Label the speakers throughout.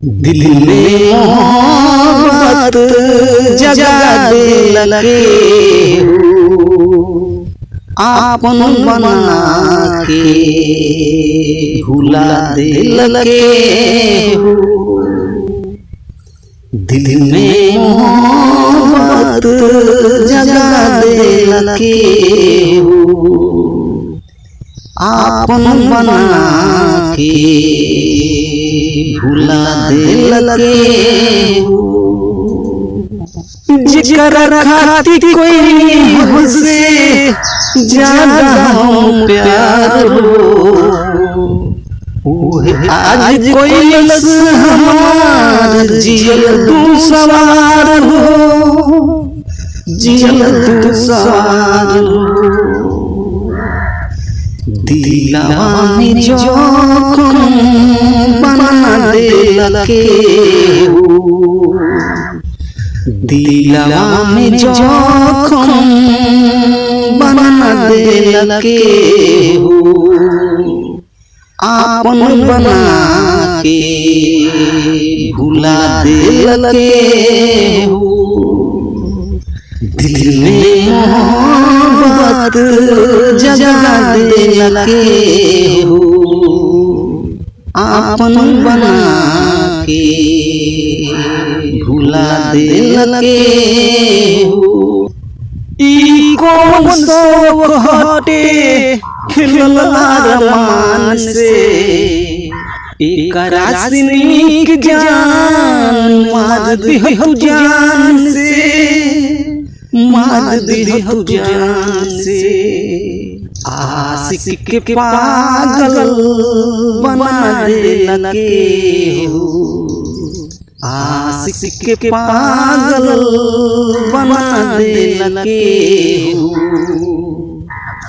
Speaker 1: दिल में मोहब्बत जगा दे लगे आपन बना के भुला दे लगे। दिल में मोहब्बत जगा दे लगे आपन बना के भुला दे लगे। जिक्र खाती कोई हमसे ज्यादा हम प्यार हो आज कोई लस हमार जियल तू सवार हो जियल तू सवार हो। दिलवा में जोखम बना दे लगे दिलवा में जोखम बना दे लगे आपन बना के भुला दे लगे। दिल में मोहब्बत जगा दे लगे आपन बना के भुला दे लगे। ई कौन शौक हटे खिलल अरमान से एकरा सिनीक जान मार दिहु जान से मार दिहु जान से। आशिक के पागल बना दे लगे आशिक के पागल बना दे लगे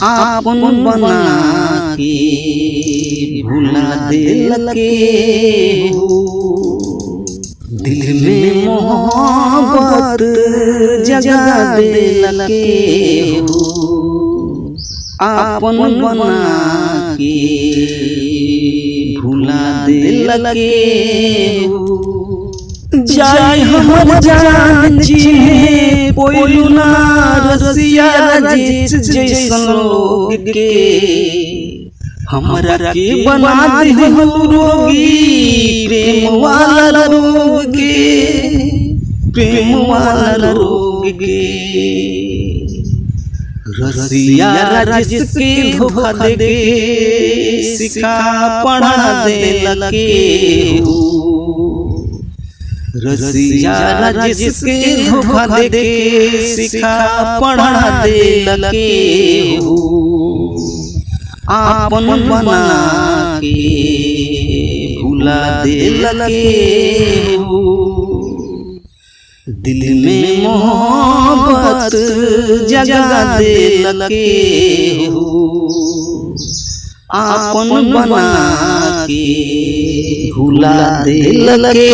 Speaker 1: आपन बना के भुला दे लगे। दिल में मोहब्बत जगा दे लगे आपन बना के भुला दे लगे। जाय हमर जान जी पोइलू ना रसिया जिस जैसन लोग के हमरा के बना दिहु रोगी प्रेम वाला रोग के प्रेम वाला रोग के। रसिया जिसके धोखा दे सिखा पढ़ा दे लगे रसिया जिसके धोखा दे सिखा पढ़ा दे लगे आपन बना के भुला दे लगे। दिल में मोहब्बत जगा दे लगे आपन बना के भुला दे लगे।